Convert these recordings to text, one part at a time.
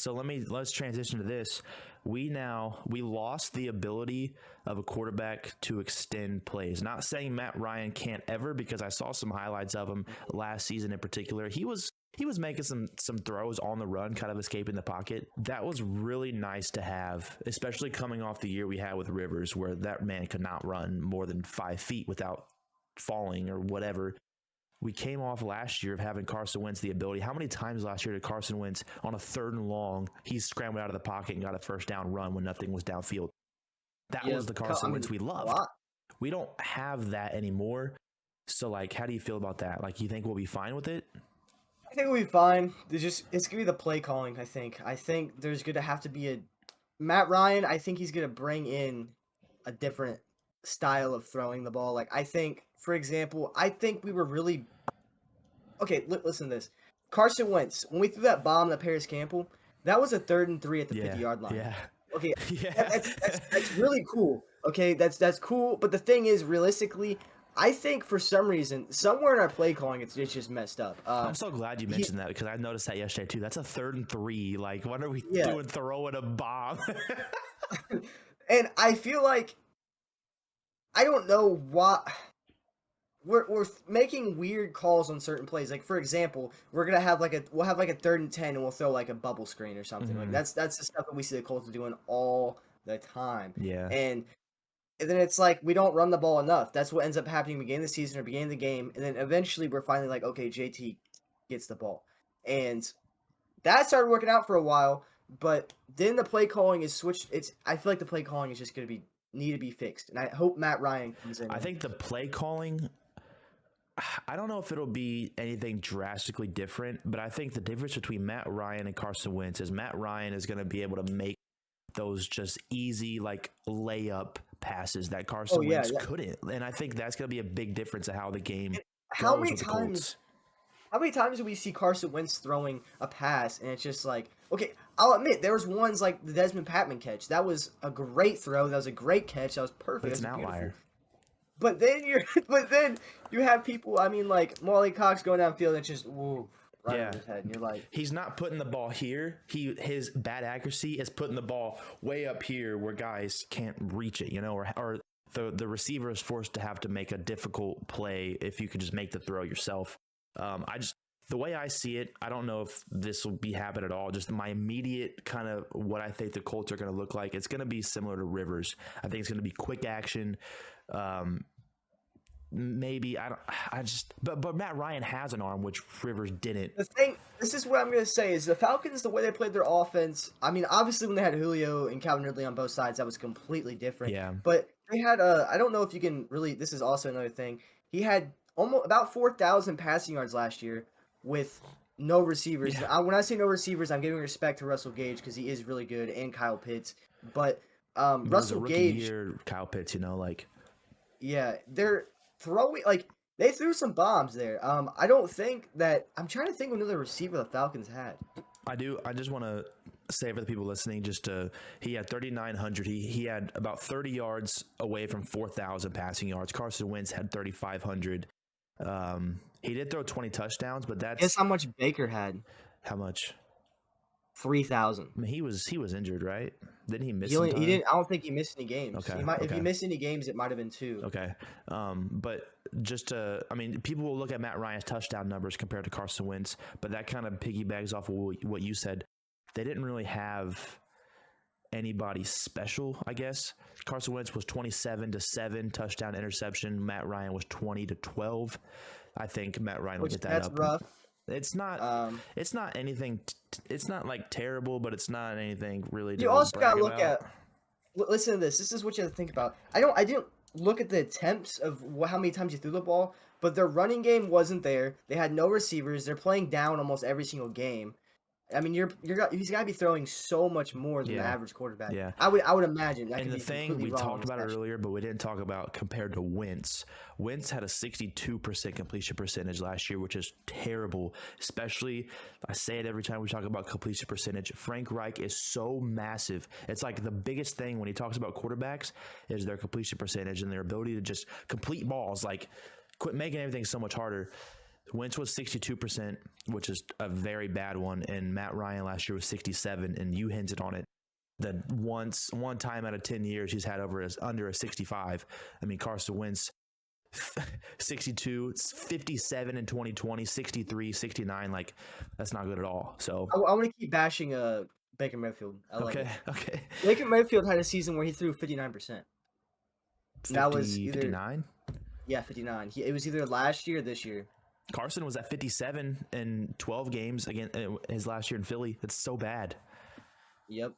So let's transition to this. We lost the ability of a quarterback to extend plays. Not saying Matt Ryan can't ever, because I saw some highlights of him last season in particular. He was making some throws on the run, kind of escaping the pocket. That was really nice to have, especially coming off the year we had with Rivers, where that man could not run more than 5 feet without falling or whatever. We came off last year of having Carson Wentz the ability. How many times last year did Carson Wentz, on a 3rd and long, he scrambled out of the pocket and got a first down run when nothing was downfield? That was the Carson Wentz we loved. We don't have that anymore. So, like, how do you feel about that? Like, you think we'll be fine with it? I think we'll be fine. It's gonna be the play calling. I think there's gonna have to be a Matt Ryan. I think he's gonna bring in a different style of throwing the ball. Like, I think, for example, we were really okay. Listen to this. Carson Wentz, when we threw that bomb to Paris Campbell, that was a 3rd and 3 at the 50-yard line. Yeah. Okay, yeah. that's really cool. Okay, that's cool. But the thing is, realistically, I think for some reason, somewhere in our play calling, it's just messed up. I'm so glad you mentioned that, because I noticed that yesterday too. That's a 3rd and 3. Like, what are we doing throwing a bomb? And I feel like, I don't know what we're making weird calls on certain plays. Like, for example, we'll have like a 3rd and 10 and we'll throw like a bubble screen or something. Mm-hmm. Like that's the stuff that we see the Colts doing all the time. Yeah. And then it's like we don't run the ball enough. That's what ends up happening beginning of the season or beginning of the game. And then eventually we're finally like, okay, JT gets the ball. And that started working out for a while, but then the play calling is switched. I feel like the play calling is just going to need to be fixed. And I hope Matt Ryan comes in. I think the play calling, I don't know if it'll be anything drastically different, but I think the difference between Matt Ryan and Carson Wentz is Matt Ryan is going to be able to make those just easy, like, layup passes that Carson Wentz couldn't. And I think that's going to be a big difference of how the game goes with the Colts. How many times do we see Carson Wentz throwing a pass and it's just like, okay, I'll admit there was ones like the Desmond Patman catch. That was a great throw. That was a great catch. That was perfect. But it's an outlier. But then you have people, I mean, like Molly Cox going downfield and just right over his head, and you're like, he's not putting the ball here. His bad accuracy is putting the ball way up here where guys can't reach it, or the receiver is forced to have to make a difficult play if you could just make the throw yourself. The way I see it, I don't know if this will be happening at all. Just my immediate kind of what I think the Colts are going to look like. It's going to be similar to Rivers. I think it's going to be quick action. Maybe but Matt Ryan has an arm, which Rivers didn't. This is what I'm going to say is the Falcons, the way they played their offense. I mean, obviously when they had Julio and Calvin Ridley on both sides, that was completely different. Yeah. But they had I don't know if you can really. This is also another thing. He had almost about 4,000 passing yards last year with no receivers. Yeah. When I say no receivers, I'm giving respect to Russell Gage because he is really good, and Kyle Pitts. But Russell Gage, year, Kyle Pitts, yeah, they're throwing they threw some bombs there. I don't think that I'm trying to think of another receiver the Falcons had. I do. I just want to say for the people listening, he had 3,900. He had about 30 yards away from 4,000 passing yards. Carson Wentz had 3,500. He did throw 20 touchdowns, but that's... Guess how much Baker had? How much? 3,000. I mean, he was injured, right? Didn't he miss? He didn't. I don't think he missed any games. Okay. If he missed any games, it might have been 2. Okay. But people will look at Matt Ryan's touchdown numbers compared to Carson Wentz, but that kind of piggybacks off of what you said. They didn't really have anybody special, I guess. Carson Wentz was 27-7 touchdown interception. Matt Ryan was 20-12. I think Matt Ryan will get that that's up. Rough. It's not. It's not anything. It's not like terrible, but it's not anything really. You also got to look at. Listen to this. This is what you have to think about. I didn't look at the attempts of how many times you threw the ball, but their running game wasn't there. They had no receivers. They're playing down almost every single game. I mean, he's got to be throwing so much more than the average quarterback. Yeah. I would imagine. And the thing we talked about it earlier, but we didn't talk about compared to Wentz. Wentz had a 62% completion percentage last year, which is terrible. Especially, I say it every time we talk about completion percentage. Frank Reich is so massive. It's like the biggest thing when he talks about quarterbacks is their completion percentage and their ability to just complete balls. Like, quit making everything so much harder. Wentz was 62%, which is a very bad one, and Matt Ryan last year was 67%, and you hinted on it. That one time out of 10 years he's had under a 65. I mean, Carson Wentz 62, 57 in 2020, 63, 69. Like, that's not good at all. So I want to keep bashing Baker Mayfield. I love it. Okay. Baker Mayfield had a season where he threw 59%. That was either 59? Yeah, 59. It was either last year or this year. Carson was at 57 in 12 games again his last year in Philly. It's so bad. Yep.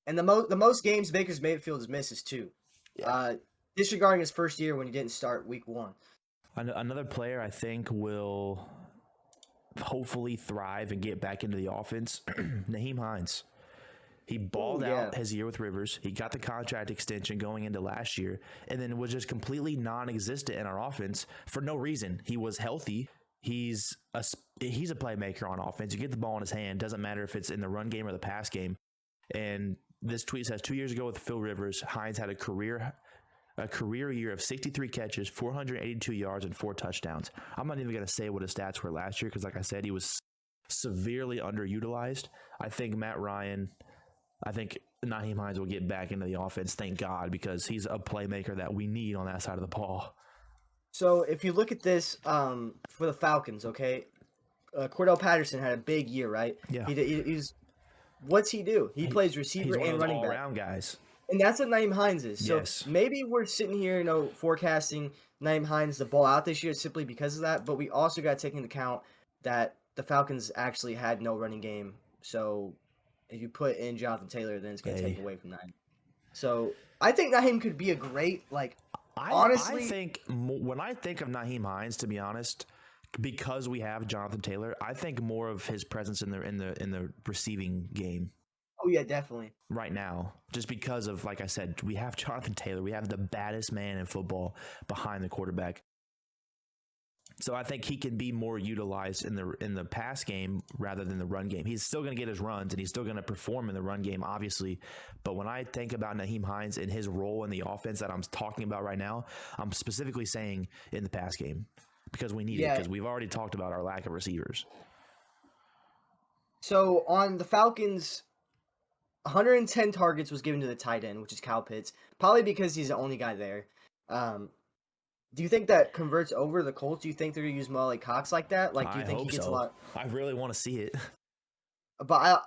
And the most games Baker Mayfield has missed is 2. Yeah. Disregarding his first year when he didn't start week 1. Another player I think will hopefully thrive and get back into the offense, Nyheim Hines. He balled out his year with Rivers. He got the contract extension going into last year and then was just completely non-existent in our offense for no reason. He was healthy. He's a playmaker on offense. You get the ball in his hand. Doesn't matter if it's in the run game or the pass game. And this tweet says 2 years ago with Phil Rivers, Hines had a career year of 63 catches, 482 yards, and 4 touchdowns. I'm not even going to say what his stats were last year because, like I said, he was severely underutilized. I think Nyheim Hines will get back into the offense, thank God, because he's a playmaker that we need on that side of the ball. So if you look at this for the Falcons, okay, Cordell Patterson had a big year, right? Yeah. What's he do? He plays receiver and running back. All-around guys. And that's what Nyheim Hines is. So yes. Maybe we're sitting here, forecasting Nyheim Hines to ball out this year simply because of that. But we also got to take into account that the Falcons actually had no running game. So if you put in Jonathan Taylor, then it's going to take away from Nyheim. So I think Nyheim could be a great, honestly. I think when I think of Nyheim Hines, to be honest, because we have Jonathan Taylor, I think more of his presence in the receiving game. Oh yeah, definitely. Right now, just because of, like I said, we have Jonathan Taylor, we have the baddest man in football behind the quarterback. So I think he can be more utilized in the pass game rather than the run game. He's still going to get his runs and he's still going to perform in the run game, obviously. But when I think about Nyheim Hines and his role in the offense that I'm talking about right now, I'm specifically saying in the pass game because we need it, because we've already talked about our lack of receivers. So on the Falcons, 110 targets was given to the tight end, which is Kyle Pitts, probably because he's the only guy there. Do you think that converts over the Colts? Do you think they're going to use Mo Cox like that? Do you think he gets a lot? I really want to see it. But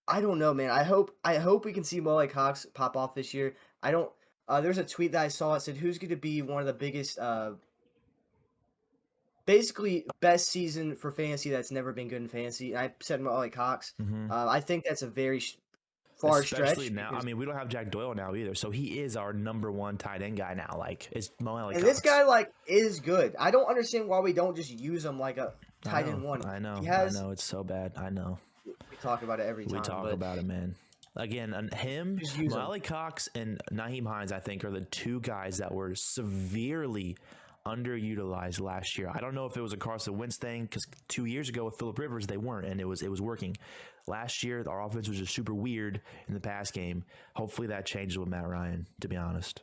I don't know, man. I hope we can see Mo Cox pop off this year. I don't. There's a tweet that I saw. It said, "Who's going to be one of the biggest, basically best season for fantasy that's never been good in fantasy?" And I said Mo Cox. Mm-hmm. I think that's a very far Especially stretch. now. I mean, we don't have Jack Doyle now either, so he is our number one tight end guy now. It's Mo Cox. And this guy is good. I don't understand why we don't just use him like a tight end one. I know. I know it's so bad. I know. We talk about it every time. We talk about it, man. Again, Mo Cox and Nyheim Hines, I think, are the two guys that were severely underutilized last year. I don't know if it was a Carson Wentz thing, because 2 years ago with Phillip Rivers they weren't, and it was working. Last year our offense was just super weird in the pass game. Hopefully that changes with Matt Ryan, to be honest.